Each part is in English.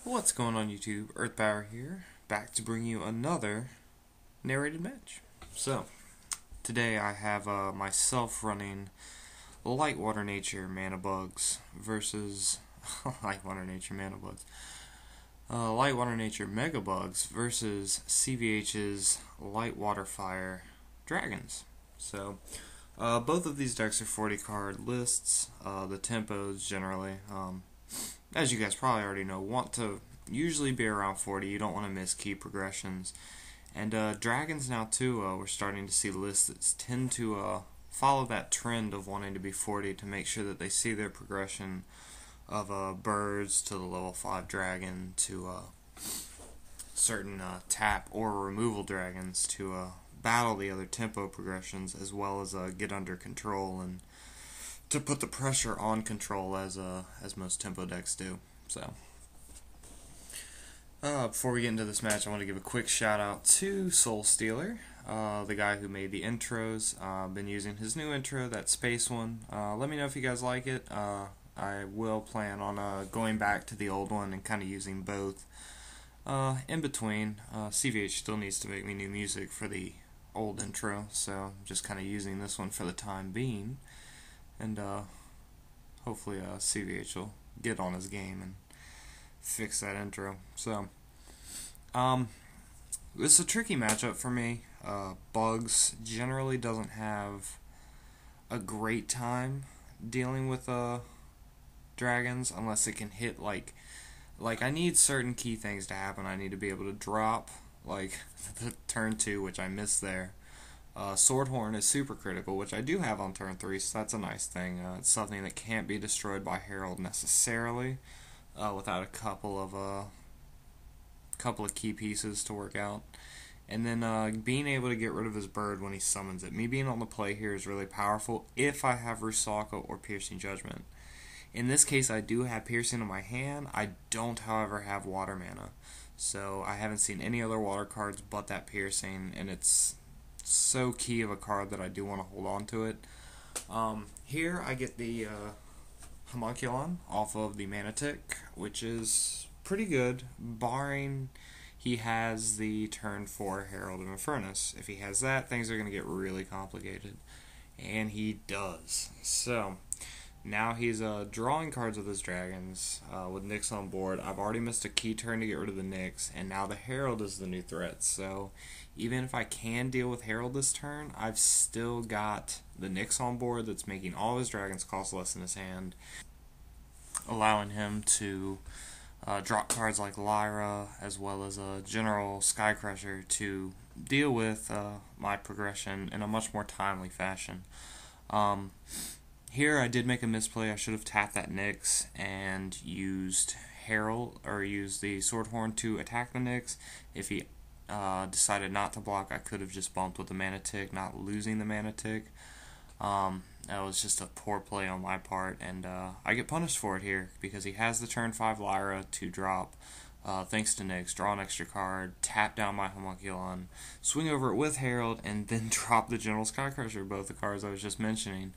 What's going on YouTube? Earthpower here, back to bring you another narrated match. So, today I have myself running Lightwater Nature MegaBugs versus Lightwater Nature MegaBugs. Lightwater Nature MegaBugs versus CVH's Lightwater Fire Dragons. So, both of these decks are 40 card lists. The tempos generally, as you guys probably already know, want to usually be around 40. You don't want to miss key progressions. And dragons now too, we're starting to see lists that tend to follow that trend of wanting to be 40 to make sure that they see their progression of birds to the level 5 dragon to certain tap or removal dragons to battle the other tempo progressions, as well as get under control and to put the pressure on control as most tempo decks do. So, before we get into this match, I want to give a quick shout out to Soul Stealer, the guy who made the intros. I've been using his new intro, that space one. Let me know if you guys like it. I will plan on going back to the old one and kind of using both. In between, CVH still needs to make me new music for the old intro, so I'm just kind of using this one for the time being. And hopefully CVH will get on his game and fix that intro. So, this is a tricky matchup for me. Bugs generally doesn't have a great time dealing with dragons unless it can hit like I need certain key things to happen. I need to be able to drop like the turn 2, which I missed there. Swordhorn is super critical, which I do have on turn 3, so that's a nice thing. It's something that can't be destroyed by Herald necessarily, without a couple of key pieces to work out. And then being able to get rid of his bird when he summons it. Me being on the play here is really powerful if I have Rusaka or Piercing Judgment. In this case, I do have Piercing in my hand. I don't, however, have Water Mana. So I haven't seen any other water cards but that Piercing, and it's so key of a card that I do want to hold on to it. Here I get the Homunculon off of the Manatic, which is pretty good, barring he has the turn 4 Herald of Infernus. If he has that, things are going to get really complicated. And he does. So, now he's drawing cards with his dragons with Nyx on board. I've already missed a key turn to get rid of the Nyx, and now the Herald is the new threat. So even if I can deal with Herald this turn, I've still got the Nyx on board that's making all of his dragons cost less in his hand, allowing him to drop cards like Lyra, as well as a General Skycrusher to deal with my progression in a much more timely fashion. Here I did make a misplay. I should have tapped that Nyx and used Herald, or used the Swordhorn to attack the Nyx. If he decided not to block, I could have just bumped with the Manatic, not losing the Manatic. That was just a poor play on my part, and I get punished for it here because he has the turn 5 Lyra to drop. Thanks to Nyx, draw an extra card, tap down my Homunculon, swing over it with Herald, and then drop the General Skycrusher, both the cards I was just mentioning.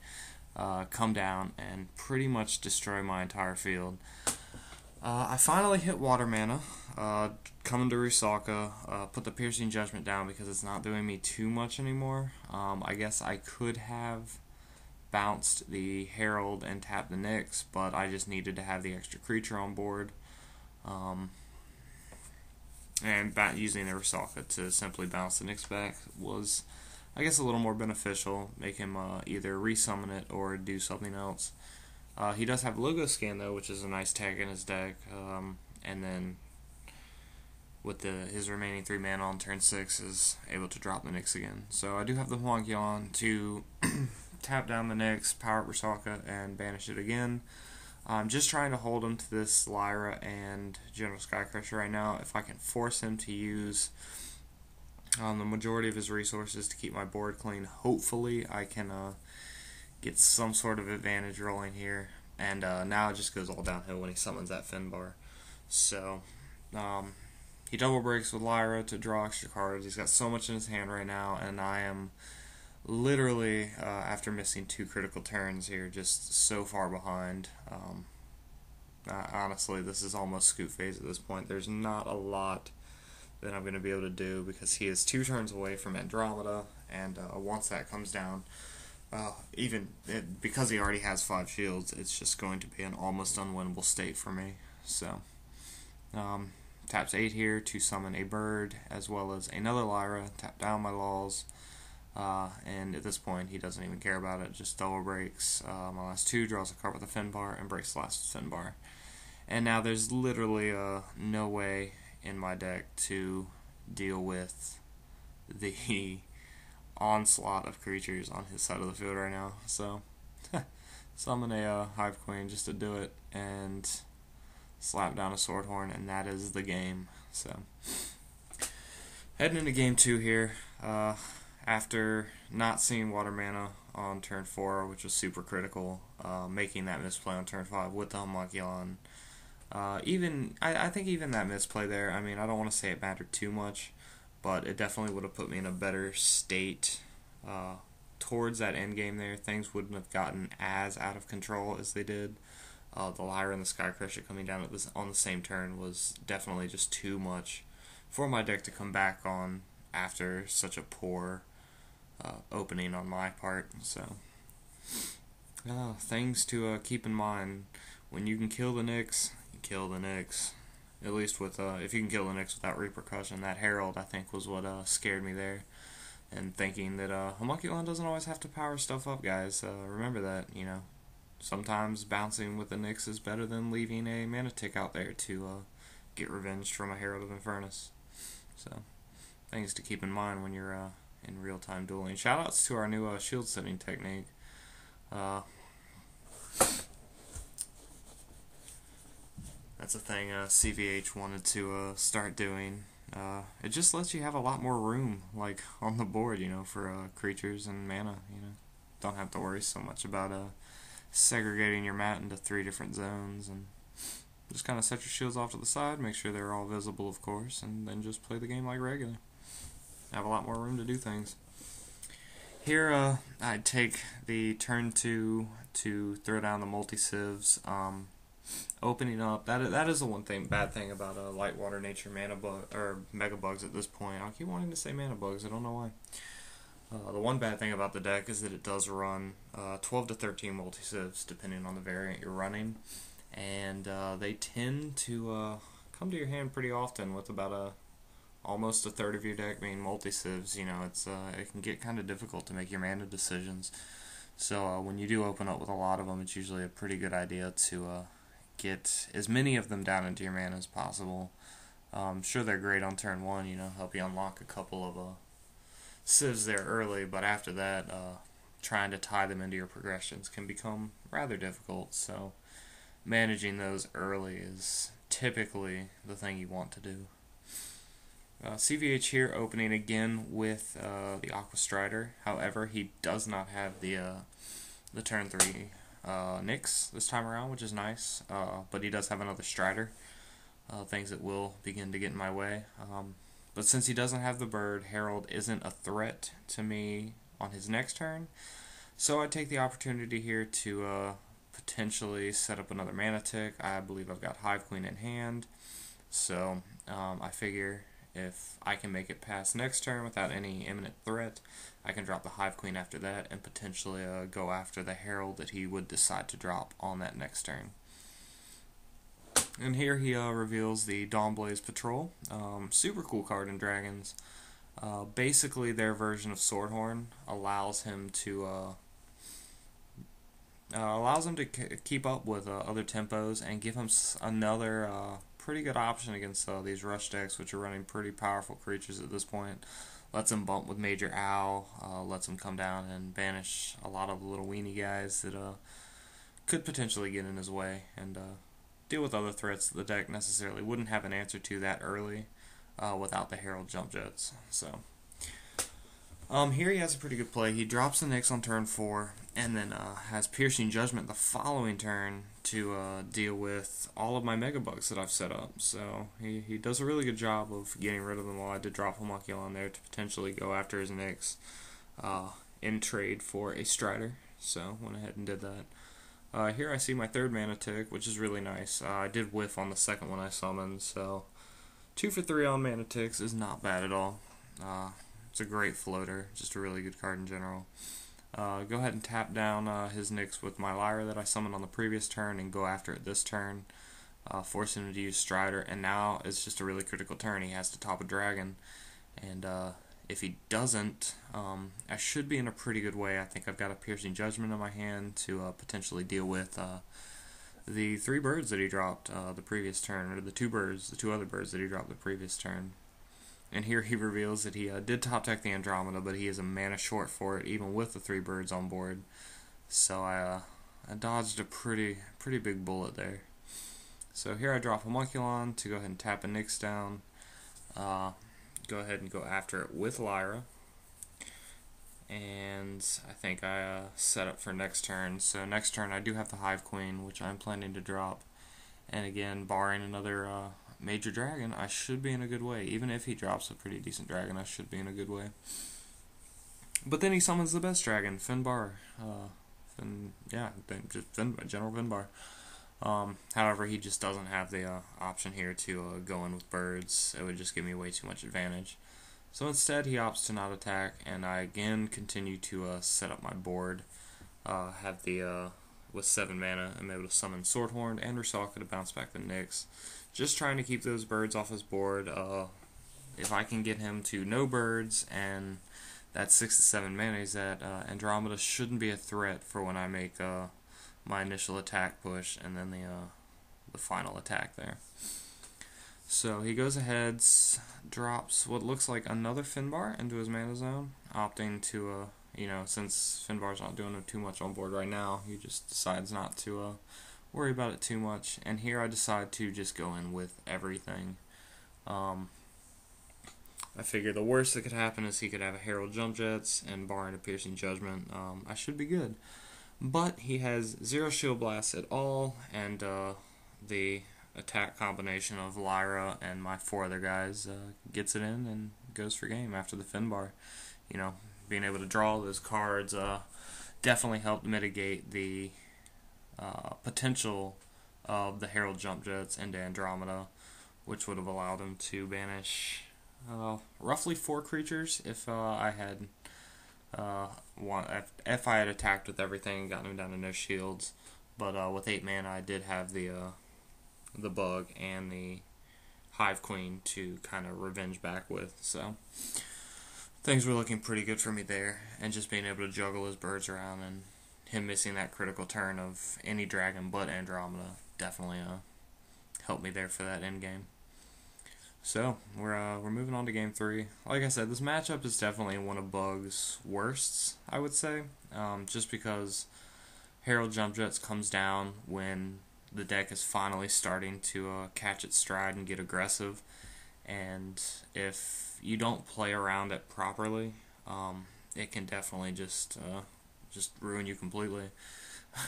Come down and pretty much destroy my entire field. I finally hit Water Mana, coming to Rusaka, put the Piercing Judgment down because it's not doing me too much anymore. I guess I could have bounced the Herald and tapped the Nyx, but I just needed to have the extra creature on board. And using the Rusaka to simply bounce the Nyx back was, I guess, a little more beneficial. Make him either resummon it or do something else. He does have Logo Scan though, which is a nice tag in his deck. And then with his remaining 3 mana on turn 6 is able to drop the Nyx again. So I do have the Homunculon to tap down the Nyx, power up Rusaka, and banish it again. I'm just trying to hold him to this Lyra and General Skycrusher right now. If I can force him to use the majority of his resources to keep my board clean, hopefully I can get some sort of advantage rolling here. And now it just goes all downhill when he summons that Finbar. So he double breaks with Lyra to draw extra cards. He's got so much in his hand right now, and I am literally, after missing 2 critical turns here, just so far behind. Honestly, this is almost scoop phase at this point. There's not a lot that I'm going to be able to do because he is 2 turns away from Andromeda, and once that comes down, because he already has 5 shields, it's just going to be an almost unwinnable state for me. So, taps 8 here to summon a bird as well as another Lyra, tap down my laws, and at this point he doesn't even care about it, just double breaks my last 2, draws a card with a Finbar, and breaks the last Finbar. And now there's literally no way in my deck to deal with the onslaught of creatures on his side of the field right now. So, summon a Hive Queen just to do it, and slap down a Swordhorn, and that is the game. So, heading into game 2 here, after not seeing Water Mana on turn 4, which was super critical, making that misplay on turn 5 with the Homunculon. I think even that misplay there, I mean, I don't want to say it mattered too much, but it definitely would have put me in a better state towards that end game there. Things wouldn't have gotten as out of control as they did. The Lyra and the Skycrusher coming down on the same turn was definitely just too much for my deck to come back on after such a poor opening on my part. So, things to keep in mind. When you can kill the Nyx, you kill the Nyx. At least with if you can kill the Nyx without repercussion. That Herald, I think, was what scared me there. And thinking that Homunculon doesn't always have to power stuff up, guys. Remember that, you know. Sometimes bouncing with the Nyx is better than leaving a mana tick out there to get revenged from a Herald of Infernus. So, things to keep in mind when you're in real-time dueling. Shoutouts to our new shield setting technique. That's a thing CVH wanted to start doing. It just lets you have a lot more room, like, on the board, you know, for creatures and mana, you know. Don't have to worry so much about segregating your mat into 3 different zones, and just kind of set your shields off to the side, make sure they're all visible, of course, and then just play the game like regular. Have a lot more room to do things. Here, I'd take the turn 2 to throw down the multi-civs. Opening up, that is the one bad thing about light water nature MegaBugs at this point. I keep wanting to say ManaBugs, I don't know why. The one bad thing about the deck is that it does run 12 to 13 multi-civs, depending on the variant you're running, and they tend to come to your hand pretty often with about almost a third of your deck being multi-civs. You know, it can get kind of difficult to make your mana decisions. So when you do open up with a lot of them, it's usually a pretty good idea to get as many of them down into your mana as possible. Sure, they're great on turn 1, you know, help you unlock a couple of civs there early, but after that, trying to tie them into your progressions can become rather difficult, so managing those early is typically the thing you want to do. CVH here opening again with the Aqua Strider. However, he does not have the turn 3 Nyx this time around, which is nice, but he does have another Strider, things that will begin to get in my way. But since he doesn't have the bird, Herald isn't a threat to me on his next turn, so I take the opportunity here to potentially set up another mana tick. I believe I've got Hive Queen in hand, so I figure if I can make it past next turn without any imminent threat, I can drop the Hive Queen after that and potentially go after the Herald that he would decide to drop on that next turn. And here he reveals the Dawnblaze Patrol. Super cool card in Dragons. Basically, their version of Swordhorn allows him to keep up with other tempos and give him another pretty good option against these rush decks, which are running pretty powerful creatures at this point. Lets him bump with Major Owl, lets him come down and banish a lot of the little weenie guys that could potentially get in his way, and deal with other threats that the deck necessarily wouldn't have an answer to that early without the Herald Jump Jets. So here he has a pretty good play. He drops the Nyx on turn 4, and then has Piercing Judgment the following turn to deal with all of my MegaBugs that I've set up. So he does a really good job of getting rid of them all. I did drop Homunculon there to potentially go after his Nyx in trade for a Strider, so went ahead and did that. Here I see my third mana tick, which is really nice. I did whiff on the second one I summoned, so 2 for 3 on mana ticks is not bad at all. It's a great floater, just a really good card in general. Go ahead and tap down his Nyx with my Lyra that I summoned on the previous turn and go after it this turn, forcing him to use Strider, and now it's just a really critical turn. He has to top a dragon, and if he doesn't, I should be in a pretty good way. I think I've got a Piercing Judgment in my hand to potentially deal with the 3 birds that he dropped the previous turn, or the 2 other birds that he dropped the previous turn. And here he reveals that he did top deck the Andromeda, but he is a mana short for it, even with the 3 birds on board. So I dodged a pretty big bullet there. So here I drop Homunculon to go ahead and tap a Nyx down. Go ahead and go after it with Lyra. And I think I set up for next turn. So next turn I do have the Hive Queen, which I'm planning to drop. And again, barring another major dragon, I should be in a good way. Even if he drops a pretty decent dragon, I should be in a good way. But then he summons the best dragon, Finbar. General Finbar. However, he just doesn't have the option here to go in with birds. It would just give me way too much advantage. So instead, he opts to not attack, and I again continue to set up my board. Have the with 7 mana, I'm able to summon Swordhorn and Rusaka to bounce back the Nyx. Just trying to keep those birds off his board. If I can get him to no birds and that 6 to 7 mana he's at, Andromeda shouldn't be a threat for when I make my initial attack push and then the final attack there. So he goes ahead, drops what looks like another Finbar into his mana zone, opting to, since Finbar's not doing too much on board right now, he just decides not to worry about it too much. And here I decide to just go in with everything. I figure the worst that could happen is he could have a Herald Jump Jets, and barring a Piercing Judgment, I should be good. But he has 0 Shield Blast at all, and the attack combination of Lyra and my 4 other guys gets it in and goes for game after the Finbar. Being able to draw those cards definitely helped mitigate the potential of the Herald Jump Jets into Andromeda, which would have allowed him to banish roughly 4 creatures if I had attacked with everything and gotten him down to no shields. But with 8 mana, I did have the bug and the Hive Queen to kind of revenge back with. So things were looking pretty good for me there, and just being able to juggle his birds around and him missing that critical turn of any dragon but Andromeda definitely helped me there for that end game. So we're moving on to game 3. Like I said, this matchup is definitely one of Bug's worsts, I would say, just because Herald Jump Jets comes down when the deck is finally starting to catch its stride and get aggressive, and if you don't play around it properly, it can definitely just ruin you completely.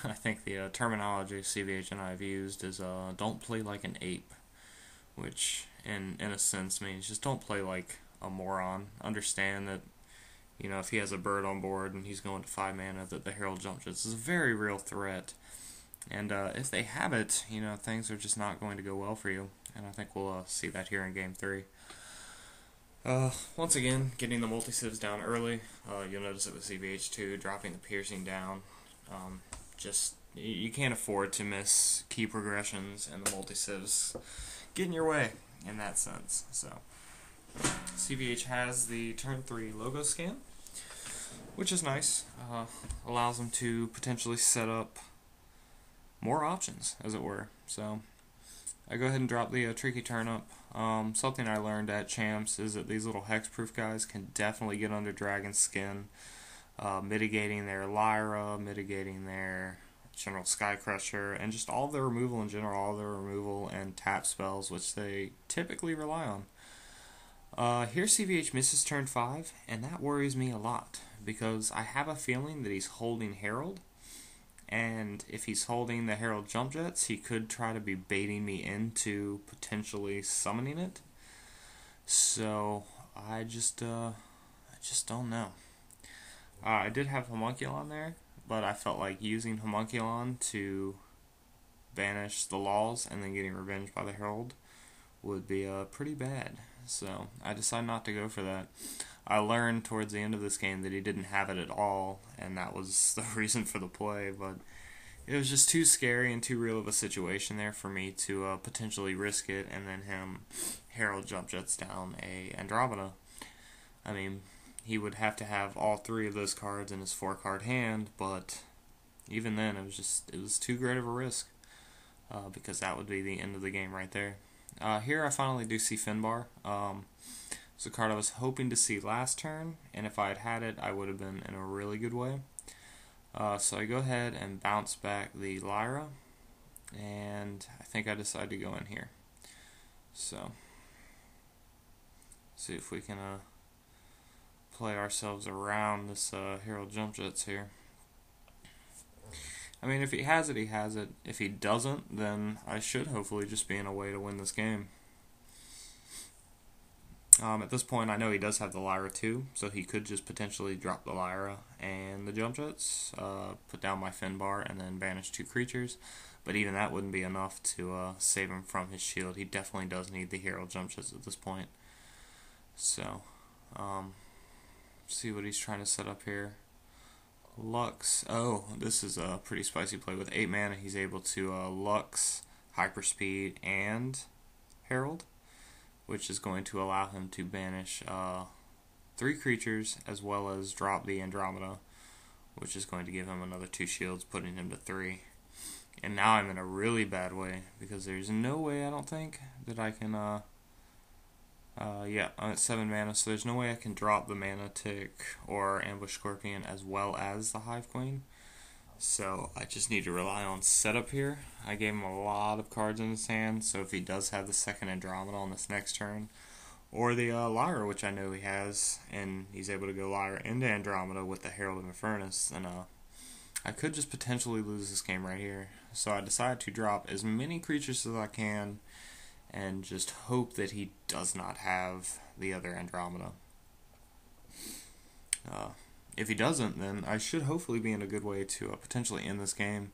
I think the terminology CVH and I have used is don't play like an ape, which in a sense means just don't play like a moron. Understand that, if he has a bird on board and he's going to 5 mana, that the Herald Jump Jets is a very real threat. And if they have it, things are just not going to go well for you. And I think we'll see that here in game 3. Once again, getting the multi-civs down early. You'll notice it with CVH2, dropping the piercing down. You can't afford to miss key progressions, and the multi-civs get in your way in that sense. So CVH has the turn 3 logo scan, which is nice. Allows them to potentially set up more options, as it were. So I go ahead and drop the Tricky Turnip. Something I learned at Champs is that these little hexproof guys can definitely get under Dragon's skin, mitigating their Lyra, mitigating their General Skycrusher, and just all of their removal in general, all their removal and tap spells, which they typically rely on. Here CVH misses turn 5, and that worries me a lot, because I have a feeling that he's holding Herald, and if he's holding the Herald Jump Jets, he could try to be baiting me into potentially summoning it. So I just don't know. I did have Homunculon there, but I felt like using Homunculon to banish the laws and then getting revenge by the Herald would be pretty bad. So I decided not to go for that. I learned towards the end of this game that he didn't have it at all, and that was the reason for the play, but it was just too scary and too real of a situation there for me to potentially risk it, and then him Herald jump jets down a Andromeda. I mean, he would have to have all 3 of those cards in his 4-card hand, but even then it was too great of a risk, because that would be the end of the game right there. Here I finally do see Finbar. It's a card I was hoping to see last turn, and if I had had it, I would have been in a really good way. So I go ahead and bounce back the Lyra, and I think I decide to go in here. So, see if we can play ourselves around this Herald Jump Jets here. I mean, if he has it, he has it. If he doesn't, then I should hopefully just be in a way to win this game. At this point, I know he does have the Lyra too, so he could just potentially drop the Lyra and the Jump Jets, put down my Finbar, and then banish 2 creatures. But even that wouldn't be enough to save him from his shield. He definitely does need the Herald Jump Jets at this point. So, see what he's trying to set up here. Lux. Oh, this is a pretty spicy play. With 8 mana, he's able to Lux, Hyperspeed, and Herald, which is going to allow him to banish 3 creatures as well as drop the Andromeda, which is going to give him another 2 shields, putting him to 3. And now I'm in a really bad way, because there's no way, I don't think, that I can, yeah, I'm at 7 mana, so there's no way I can drop the Mana Tick or Ambush Scorpion as well as the Hive Queen. So I just need to rely on setup here. I gave him a lot of cards in his hand, so if he does have the second Andromeda on this next turn, or the Lyra, which I know he has, and he's able to go Lyra into Andromeda with the Herald of Infernus, then I could just potentially lose this game right here. So I decided to drop as many creatures as I can and just hope that he does not have the other Andromeda. If he doesn't, then I should hopefully be in a good way to potentially end this game,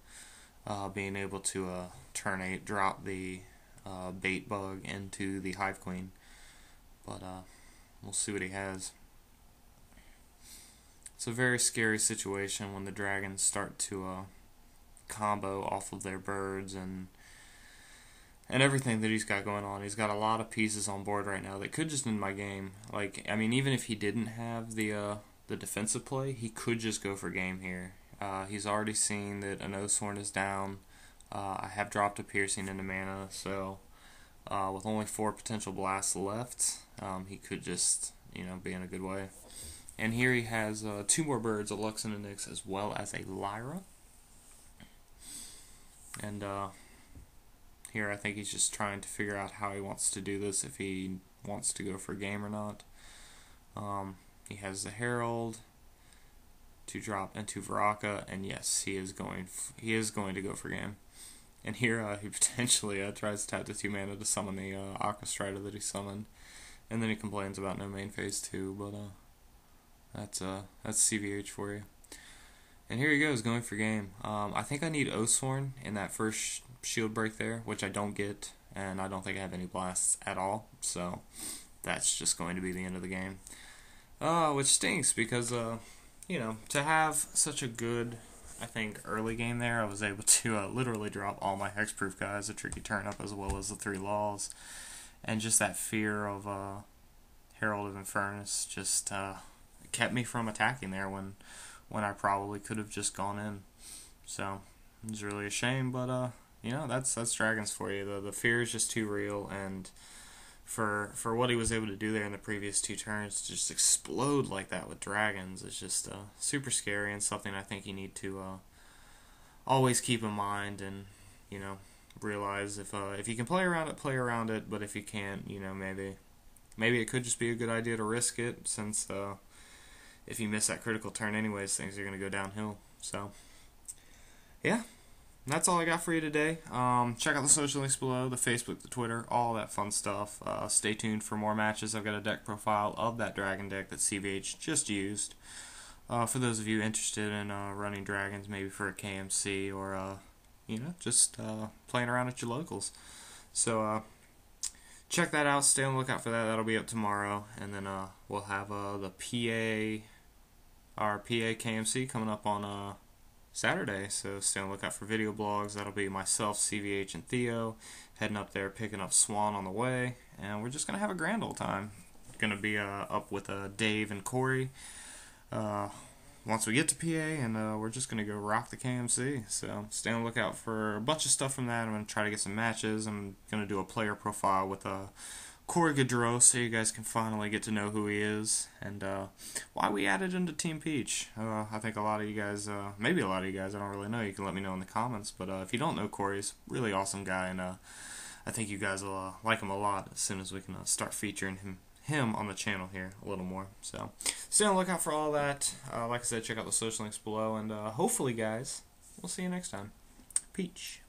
being able to turn 8, drop the bait bug into the Hive Queen. But we'll see what he has. It's a very scary situation when the dragons start to combo off of their birds and everything that he's got going on. He's got a lot of pieces on board right now that could just end my game. Like, I mean, even if he didn't have the defensive play, he could just go for game here. He's already seen that an Oathsworn is down. I have dropped a Piercing into mana, so with only 4 potential blasts left, he could just, be in a good way. And here he has 2 more birds, a Lux and a Nyx, as well as a Lyra. And here I think he's just trying to figure out how he wants to do this, if he wants to go for game or not. He has the Herald to drop into Varaka, and yes, he is going to go for game. And here he potentially tries to tap the 2 mana to summon the Aqua Strider that he summoned, and then he complains about no main phase 2. But that's CVH for you. And here he goes, going for game. I think I need Oathsworn in that first shield break there, which I don't get, and I don't think I have any blasts at all, so that's just going to be the end of the game. Which stinks, because, to have such a good, I think, early game there, I was able to literally drop all my hexproof guys, a tricky turnip, as well as the 3 laws, and just that fear of Herald of Infernus just kept me from attacking there when I probably could have just gone in. So it was really a shame, but that's dragons for you. The fear is just too real, and for what he was able to do there in the previous 2 turns, to just explode like that with dragons, is just super scary, and something I think you need to always keep in mind, and realize if you can play around it, but if you can't, maybe it could just be a good idea to risk it, since if you miss that critical turn anyways, things are going to go downhill. So, yeah, that's all I got for you today. Check out the social links below, the Facebook, the Twitter, all that fun stuff. Stay tuned for more matches. I've got a deck profile of that dragon deck that CVH just used. for those of you interested in running dragons, maybe for a KMC or just playing around at your locals. So check that out. Stay on the lookout for that. That'll be up tomorrow, and then we'll have the our PA KMC coming up on Saturday. So stay on the lookout for video blogs. That'll be myself, CVH, and Theo heading up there, picking up Swan on the way, and we're just gonna have a grand old time. Gonna be up with Dave and Corey once we get to PA, and we're just going to go rock the KMC. So stay on the lookout for a bunch of stuff from that. I'm going to try to get some matches. I'm going to do a player profile with Corey Gaudreau, so you guys can finally get to know who he is and why we added him to Team Peach. I think a lot of you guys, maybe a lot of you guys, I don't really know, you can let me know in the comments. But if you don't know Corey, he's a really awesome guy, and I think you guys will like him a lot as soon as we can start featuring him on the channel here a little more. So stay on the lookout for all that. Like I said, check out the social links below, and hopefully guys, we'll see you next time. Peach.